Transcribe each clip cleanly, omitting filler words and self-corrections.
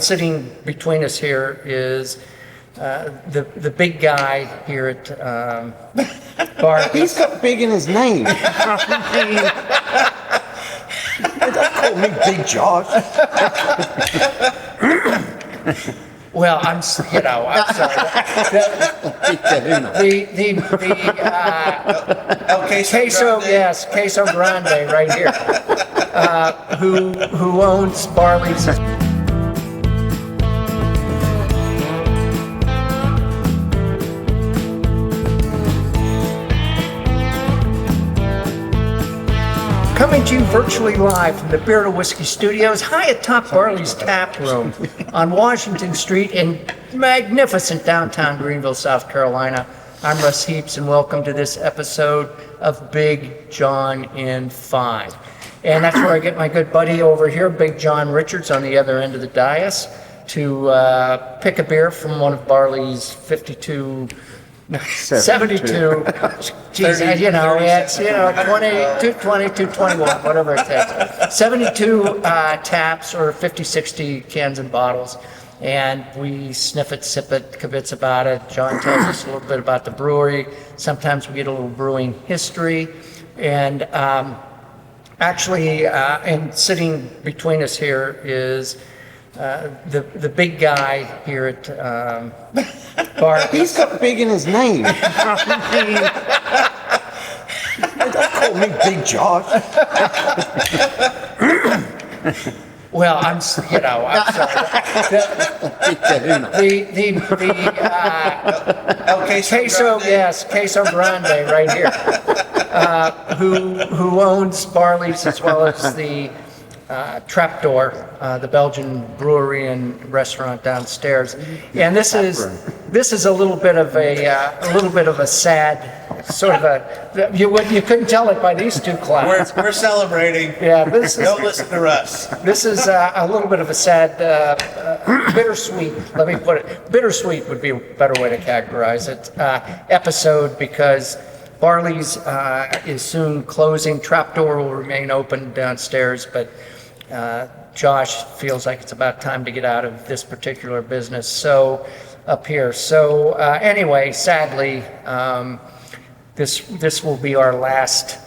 sitting between us here is the big guy here at Barley. He's got big in his name. Don't call me Big Josh. Well, I'm sorry. Queso Grande right here, who owns Barley's. Coming to you virtually live from the Beer to Whiskey Studios, high atop Barley's Tap Room on Washington Street in magnificent downtown Greenville, South Carolina. I'm Russ Heaps, and welcome to this episode of Big John in 5. And that's where I get my good buddy over here, Big John Richards, on the other end of the dais, to pick a beer from one of Barley's 72. 72, geez, 30, you know, it's, 20, 220, 221, whatever it takes. 72 taps or 50, 60 cans and bottles. And we sniff it, sip it, kibitz about it. John tells us a little bit about the brewery. Sometimes we get a little brewing history. And and sitting between us here is the big guy here at Barley. He's got big in his name. Don't call me Big Josh. Well, I'm sorry. Queso Grande right here, who owns Barley's as well as the Trapdoor, the Belgian brewery and restaurant downstairs. And this is a little bit of a sad sort of a. You couldn't tell it by these two clowns. We're celebrating. Yeah, don't listen to Russ. This is a little bit of a sad, bittersweet. Let me put it. Bittersweet would be a better way to categorize it. Episode, because Barley's is soon closing. Trapdoor will remain open downstairs, but Josh feels like it's about time to get out of this particular business. So up here. So anyway, sadly, this will be our last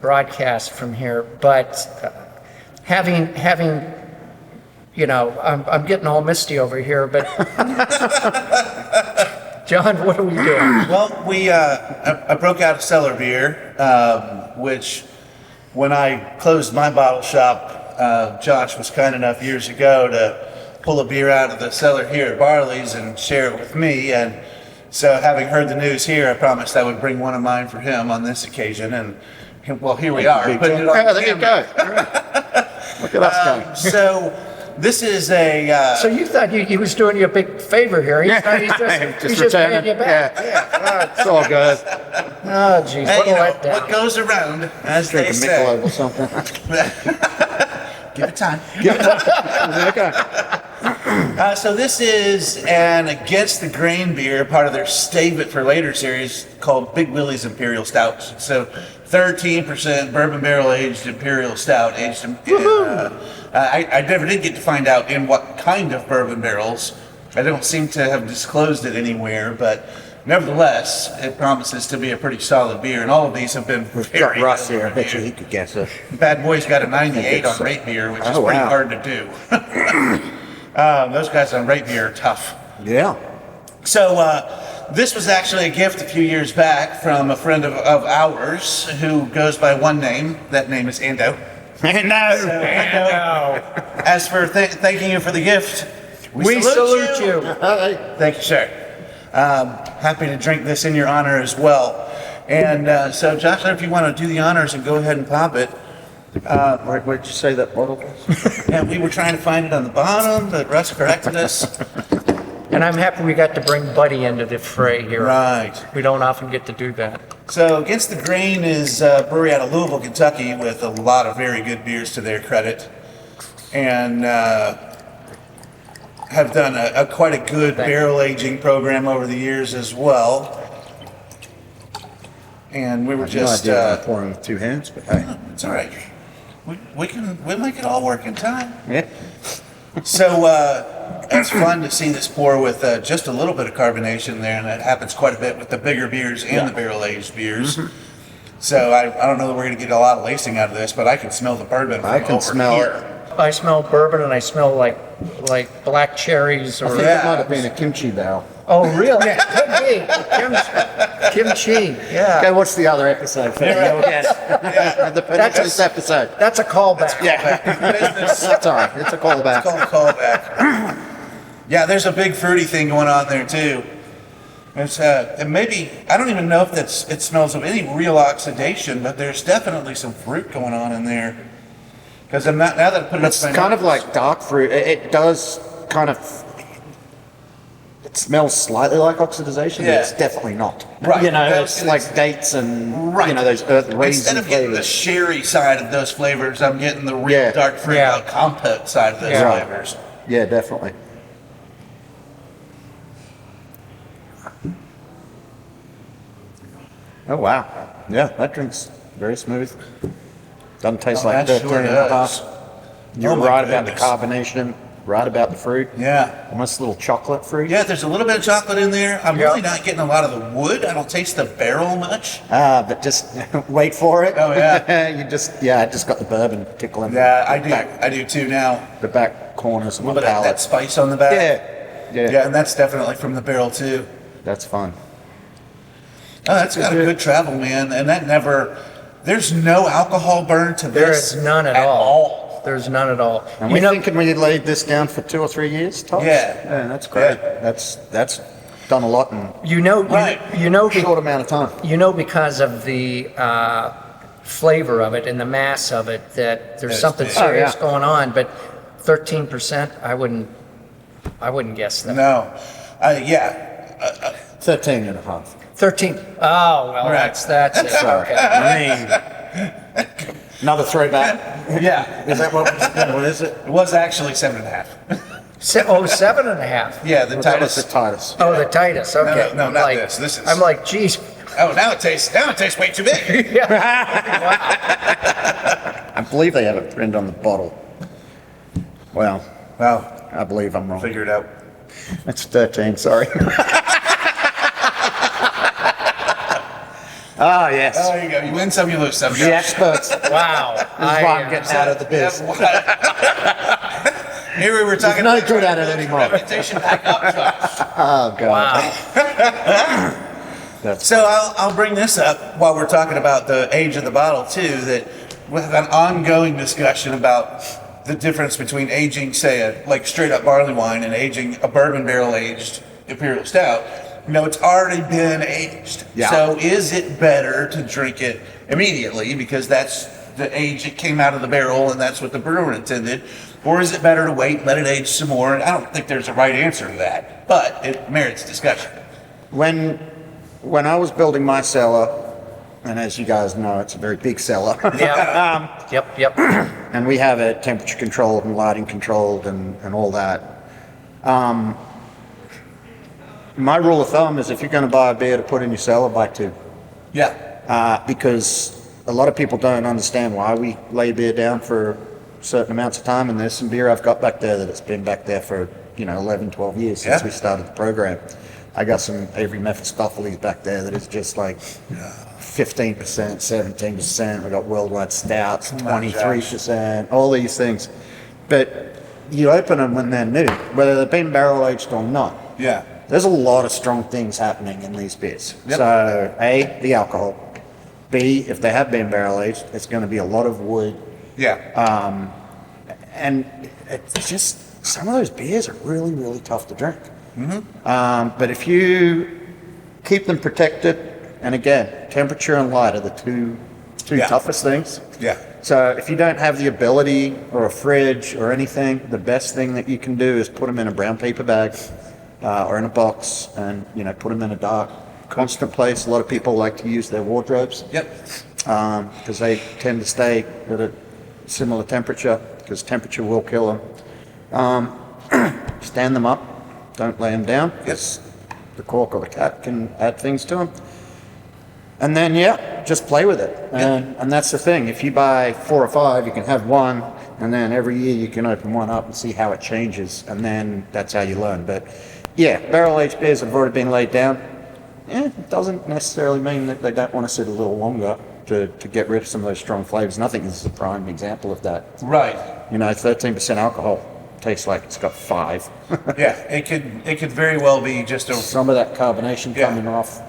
broadcast from here. But having I'm getting all misty over here. But John, what are we doing? Well, I broke out a cellar beer, which when I closed my bottle shop, Josh was kind enough years ago to pull a beer out of the cellar here at Barley's and share it with me. And so having heard the news here, I promised I would bring one of mine for him on this occasion. And well, here we are. There you go. Look at us go. So this is a... So you thought he was doing you a big favor here. He's just paying you back. Yeah. It's all good. Oh, geez. What goes around, as they say. Michelob or something. Give it time. Okay. So this is an Against the Grain beer, part of their Stave It for Later series called Big Willie's Imperial Stout. So 13% bourbon barrel aged Imperial Stout. I never did get to find out in what kind of bourbon barrels. I don't seem to have disclosed it anywhere, but nevertheless, it promises to be a pretty solid beer, and all of these have been very Russ here. I bet you he could guess it. Bad Boy's got a 98 on rate beer, which is pretty hard to do. Those guys on rate beer are tough. Yeah. So this was actually a gift a few years back from a friend of ours who goes by one name. That name is Ando. No. As for thanking you for the gift, we salute you. Thank you, sir. Happy to drink this in your honor as well. And so, Josh, if you want to do the honors and go ahead and pop it. Where'd you say that bottle was? And we were trying to find it on the bottom, but Russ corrected us. And I'm happy we got to bring Buddy into the fray here. Right. We don't often get to do that. So Against the Grain is a brewery out of Louisville, Kentucky, with a lot of very good beers to their credit. And have done quite a good barrel aging program over the years as well. And we were just... no idea I'm pouring with two hands, but hey. It's all right. We'll make it all work in time. Yeah. So it's fun to see this pour with just a little bit of carbonation there, and that happens quite a bit with the bigger beers and the barrel-aged beers. So I don't know that we're going to get a lot of lacing out of this, but I can smell the bourbon from I can over smell here. it. I smell bourbon and I smell like black cherries I or. think Yeah. it might have been a kimchi barrel. Oh, really? Could be. Kimchi. Yeah. Okay, what's the other episode? You'll guess. The That's this episode. That's a callback. Business. That's all right. It's a callback. It's called a callback. Yeah, there's a big fruity thing going on there too. It's and maybe I don't even know if it smells of any real oxidation, but there's definitely some fruit going on in there. Because I'm not now that I put it. It's kind of like dark fruit. It does kind of. It smells slightly like oxidization, Yeah. but it's definitely not. Right. You know, That's- it's like dates and Right. those earth Instead raisin of getting the flavors. sherry side of those flavors, I'm getting the real Yeah. dark fruit, Yeah. compote side of those Yeah. flavors. Yeah, definitely. Oh wow. Yeah, that drink's very smooth. Doesn't taste Oh, like that 13 sure and a does. half. You're Oh, my right about the goodness. carbonation, right about the fruit. Yeah. Almost a little chocolate fruit. Yeah, there's a little bit of chocolate in there. I'm Yeah. really not getting a lot of the wood. I don't taste the barrel much. But just wait for it. Oh, yeah. You just, I just got the bourbon tickling. Yeah, I the do. Back, I do too now. the back corners of A my little bit of that palate. spice on the back. Yeah. Yeah, and that's definitely from the barrel too. That's fun. Oh, that's got a good travel, man. And that never, there's no alcohol burn to There this. is none at all. There's none at all. And You we know, thinking we laid this down for 2 or 3 years, tops? Yeah. That's great. Yeah. That's done a lot in Right. a short amount of time. because of the flavor of it and the mass of it that there's Yes, something yeah. serious Oh, yeah. going on. But 13%, I wouldn't guess that. No. Yeah. 13 and a half. 13. Oh, well, Right. that's it. Sorry. Okay. I mean, another throwback. Yeah. Is that what is it? It was actually 7.5. 7.5. Yeah, the That was the Titus. Titus. Oh, the Titus. Okay. no, I'm not like, this. This is- I'm like, geez. Oh, now it tastes way too big. I believe they have a print on the bottle. Well, Well, I believe I'm wrong. figure it out. It's 13, sorry. Ah, yes. Oh, there you go. You win some, you lose some. The experts. This is Wow. why I'm getting out of the biz. Here we were talking no about good at it anymore. reputation back up trucks. Oh, God. Wow. That's So I'll bring this up while we're talking about the age of the bottle too, that we have an ongoing discussion about the difference between aging, say, like straight up barley wine and aging a bourbon barrel aged Imperial Stout. You know, it's already been aged. Yeah. So is it better to drink it immediately because that's the age it came out of the barrel and that's what the brewer intended? Or is it better to wait and let it age some more? And I don't think there's a right answer to that, but it merits discussion. when I was building my cellar, and as you guys know, it's a very big cellar. Yeah. Yep. And we have it temperature controlled and lighting controlled and all that. My rule of thumb is if you're going to buy a beer to put in your cellar, buy two. Yeah. Because a lot of people don't understand why we lay beer down for certain amounts of time. And there's some beer I've got back there that it's been back there for, 11, 12 years since Yeah. we started the program. I got some Avery Mephistopheles back there that is just like 15%, 17%. We got worldwide stouts, Oh my 23%, all these things. But you open them when they're new, whether they've been barrel aged or not. Yeah. There's a lot of strong things happening in these beers. Yep. So, A, the alcohol. B, if they have been barrel aged, it's going to be a lot of wood. Yeah. And it's just, some of those beers are really, really tough to drink. But if you keep them protected, and again, temperature and light are the two Yeah. toughest things. Yeah. So if you don't have the ability or a fridge or anything, the best thing that you can do is put them in a brown paper bag or in a box and, put them in a dark, constant place. A lot of people like to use their wardrobes Yep. because they tend to stay at a similar temperature because temperature will kill them. Stand them up. Don't lay them down because the cork or the cap can add things to them. And then, just play with it. And that's the thing. If you buy 4 or 5, you can have one. And then every year you can open one up and see how it changes, and then that's how you learn. But yeah, barrel-aged beers have already been laid down. Yeah, it doesn't necessarily mean that they don't want to sit a little longer to get rid of some of those strong flavors. And I think this is a prime example of that. Right. 13% alcohol tastes like it's got 5. Yeah, it could very well be just a Some of that carbonation Yeah. coming off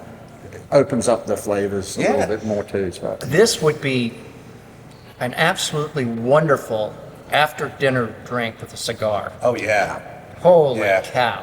opens up the flavors a Yeah. little bit more too. So. This would be an absolutely wonderful after dinner drink with a cigar. Oh yeah. Holy Yeah. cow.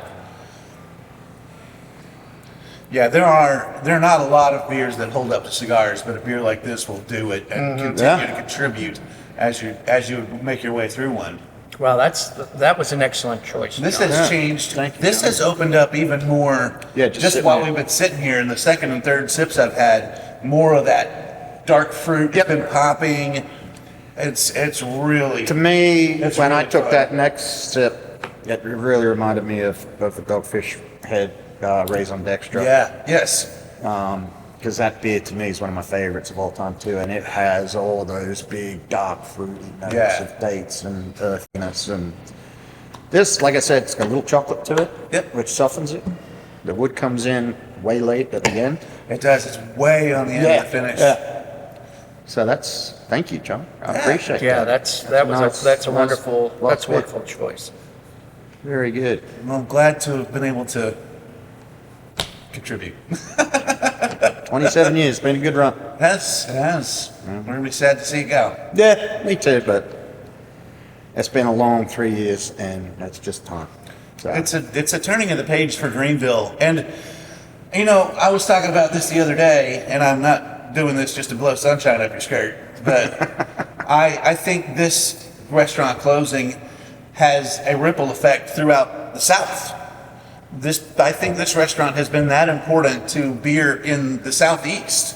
Yeah, there are not a lot of beers that hold up to cigars, but a beer like this will do it and continue Yeah. to contribute as you make your way through one. Well, that was an excellent choice. This John. has changed. Thank you, This John. has opened up even more. Yeah, just just sitting while there. we've been sitting here, in the second and third sips I've had, more of that dark fruit has been popping. It's really To me, It's when I really took fun. that next sip, it really reminded me of the Dogfish Head Raison Dextra. yeah, yes. Because that beer to me is one of my favorites of all time too, and it has all those big dark fruity notes Yeah. of dates and earthiness. And this, like I said, it's got a little chocolate to it, Yep. which softens it. The wood comes in way late at the end. It does. It's way on the end of the finish. Yeah. So thank you, John. I appreciate Yeah, that. that's nice- a wonderful nice beer. choice. Very good. Well, I'm glad to have been able to contribute. 27 years, been a good run. It has. We're gonna be sad to see it go. Yeah, me too, but it's been a long 3 years, and it's just time. So, It's a turning of the page for Greenville, and I was talking about this the other day, and I'm not doing this just to blow sunshine up your skirt, but I think this restaurant closing has a ripple effect throughout the South. I think this restaurant has been that important to beer in the Southeast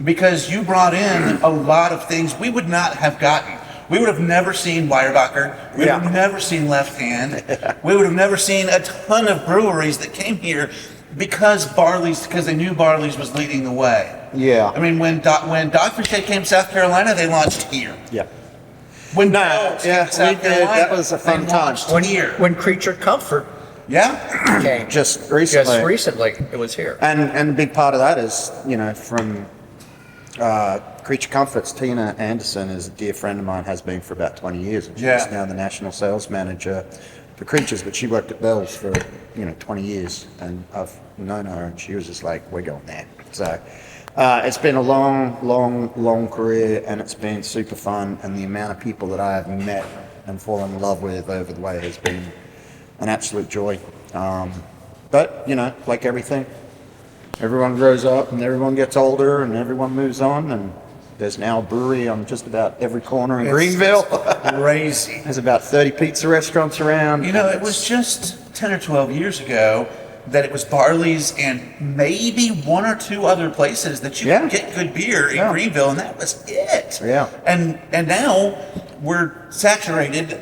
because you brought in a lot of things we would not have gotten. We would have never seen Weyerbacher. We would have never seen Left Hand. We would have never seen a ton of breweries that came here because they knew Barley's was leading the way. yeah. I mean, when Dogfish Head came to South Carolina, they launched here. Yeah. When Barrels came yeah, to South we did. Carolina, That was a fun they time. launched here. When Creature Comfort Yeah. came, Just recently. just recently, it was here. And a big part of that is, from Creature Comforts, Tina Anderson is a dear friend of mine, has been for about 20 years. And she's Yeah. now the national sales manager for Creatures, but she worked at Bell's for, 20 years. And I've known her, and she was just like, we're going there. So it's been a long, long, long career, and it's been super fun. And the amount of people that I have met and fallen in love with over the way has been an absolute joy. But, like everything, everyone grows up and everyone gets older and everyone moves on, and there's now a brewery on just about every corner in Greenville. Crazy. There's about 30 pizza restaurants around. It was just 10 or 12 years ago that it was Barley's and maybe one or two other places that you Yeah. could get good beer in Yeah. Greenville, and that was it. Yeah. And now we're saturated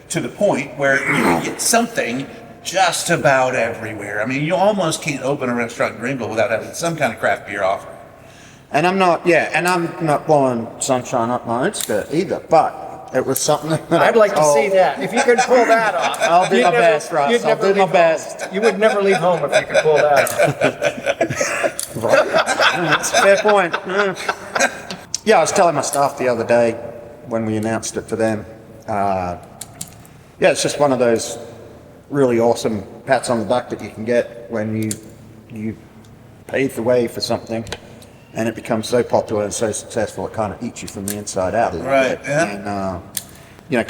to the point where you can get something just about everywhere. I mean, you almost can't open a restaurant in Greenville without having some kind of craft beer offer. And I'm not blowing sunshine up my own skirt either, but it was something that I'd like to see that. If you could pull that off. I'll do you'd my never- best, Russ. you'd I'll never do my leave best. home. You would never leave home if you could pull that off. That's a fair point. Yeah, I was telling my staff the other day when we announced it to them. It's just one of those really awesome pats on the back that you can get when you pave the way for something, and it becomes so popular and so successful, it kind of eats you from the inside out a little Right, bit. yeah.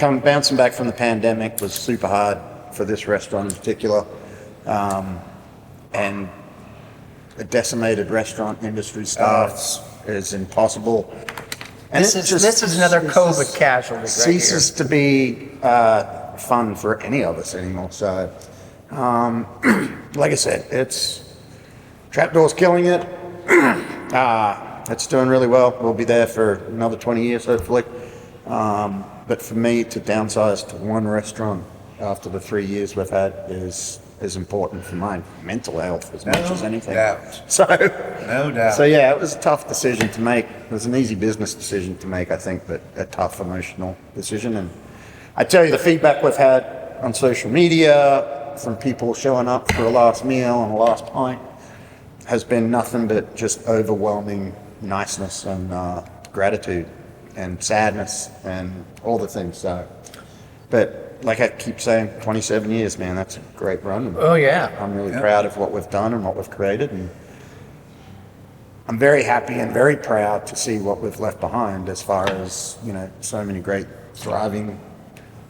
And bouncing back from the pandemic was super hard for this restaurant in particular, and a decimated restaurant industry staff is impossible. And This it is another it COVID just casualty right ceases to be fun for any of us anymore. So, like I said, Trapdoor's killing it. It's doing really well. We'll be there for another 20 years, hopefully. But for me to downsize to one restaurant after the 3 years we've had is important for my mental health as much as anything. doubt. So, No doubt. so yeah, it was a tough decision to make. It was an easy business decision to make, I think, but a tough emotional decision. And I tell you, the feedback we've had on social media from people showing up for a last meal and a last pint has been nothing but just overwhelming niceness and gratitude and sadness and all the things. So, but like I keep saying, 27 years, man, that's a great run. Oh, yeah. I'm really proud of what we've done and what we've created, and I'm very happy and very proud to see what we've left behind as far as, you know, so many great thriving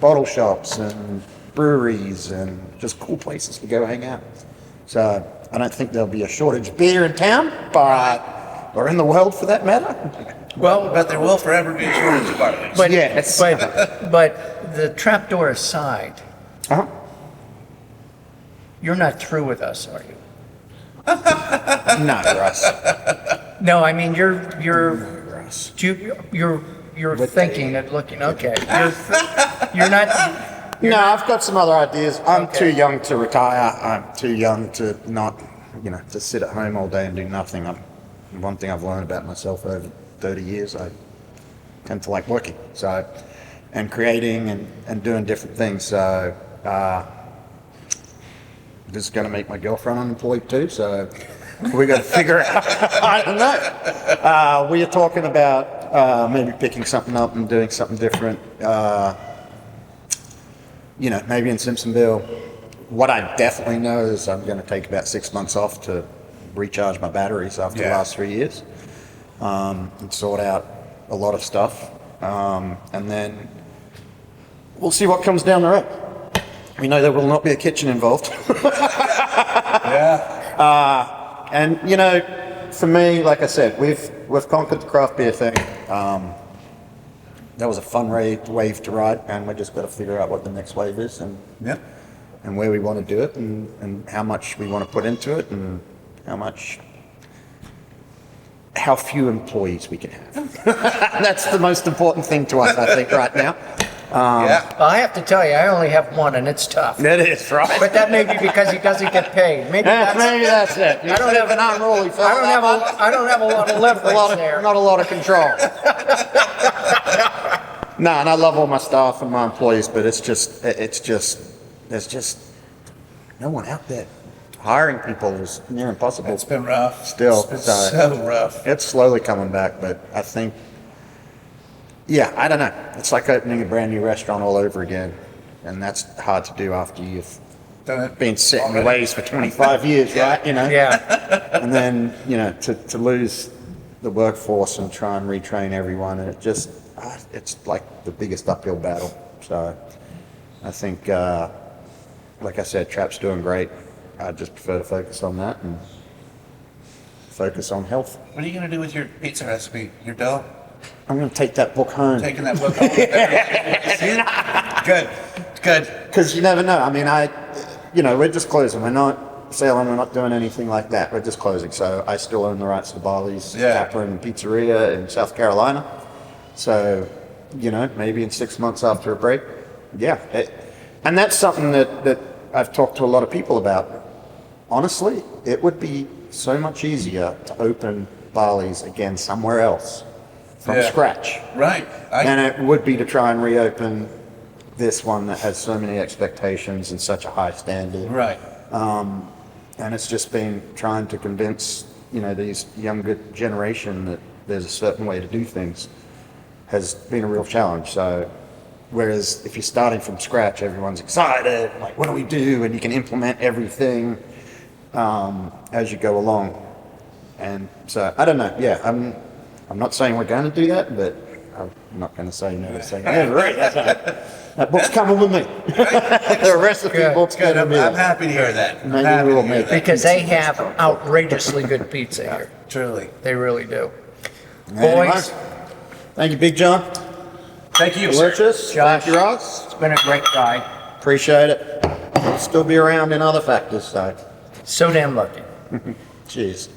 bottle shops and breweries and just cool places to go hang out. So I don't think there'll be a shortage of beer in town, or in the world for that matter. Well, but there will forever be a shortage of barley. But, Yes. but the trapdoor aside, Uh-huh. you're not through with us, are you? No, Russ. No, I mean, you're Russ. you're thinking and looking. Okay, you're not. No, I've got some other ideas. I'm Okay. too young to retire. I'm too young to not, you know, to sit at home all day and do nothing. One thing I've learned about myself over 30 years, I tend to like working. So, and creating and doing different things. So, this is going to make my girlfriend unemployed too. So, we got to figure out. I don't know. We are talking about maybe picking something up and doing something different. You know, maybe in Simpsonville. What I definitely know is I'm going to take about 6 months off to recharge my batteries after the last 3 years, and sort out a lot of stuff. And then we'll see what comes down the road. We know there will not be a kitchen involved. Yeah. And you know, for me, like I said, we've conquered the craft beer thing. That was a fun wave to ride, and we just got to figure out what the next wave is and where we want to do it and how much we want to put into it and how few employees we can have. That's the most important thing to us, I think, right now. Yeah. Well, I have to tell you, I only have one, and it's tough. It is, right? But that may be because he doesn't get paid. Maybe Maybe that's it. I don't have an unruly fella. I don't have a lot of leverage there. Not a lot of control. No, and I love all my staff and my employees, but there's just no one out there. Hiring people is near impossible. It's been rough. Still, It's been so rough. It's slowly coming back, but I think, yeah, I don't know. It's like opening a brand new restaurant all over again, and that's hard to do after you've Done it. been set in your ways for 25 years, right? You know. Yeah. And then, you know, to lose the workforce and try and retrain everyone, and it's like the biggest uphill battle. So I think, like I said, Trap's doing great. I just prefer to focus on that and focus on health. What are you going to do with your pizza recipe? Your dough? I'm going to take that book home. Taking that book home? Good. Good. Because you never know. I mean, we're just closing. We're not selling. We're not doing anything like that. We're just closing. So I still own the rights to Barley's tap room and pizzeria in South Carolina. So, you know, maybe in 6 months after a break. Yeah. And that's something that I've talked to a lot of people about. Honestly, it would be so much easier to open Barley's again somewhere else from scratch. Right. And it would be to try and reopen this one that has so many expectations and such a high standard. Right. And it's just been trying to convince, you know, these younger generation that there's a certain way to do things has been a real challenge. So, whereas if you're starting from scratch, everyone's excited, like, what do we do? And you can implement everything as you go along. And so, I don't know. Yeah, I'm not saying we're going to do that, but I'm not going to say no to saying, yeah, right, that book's coming with me. The recipe book's Good. going to I'm be. happy to hear that. I'm Maybe happy we'll to hear make that. Because they have outrageously good pizza here. Truly. They really do. Anyway, Boys, thank you, Big John. Thank you, sir. Delicious. Josh. Thank you, Ross. it's been a great ride. Appreciate it. We'll still be around in other factors, so So damn lucky. cheers.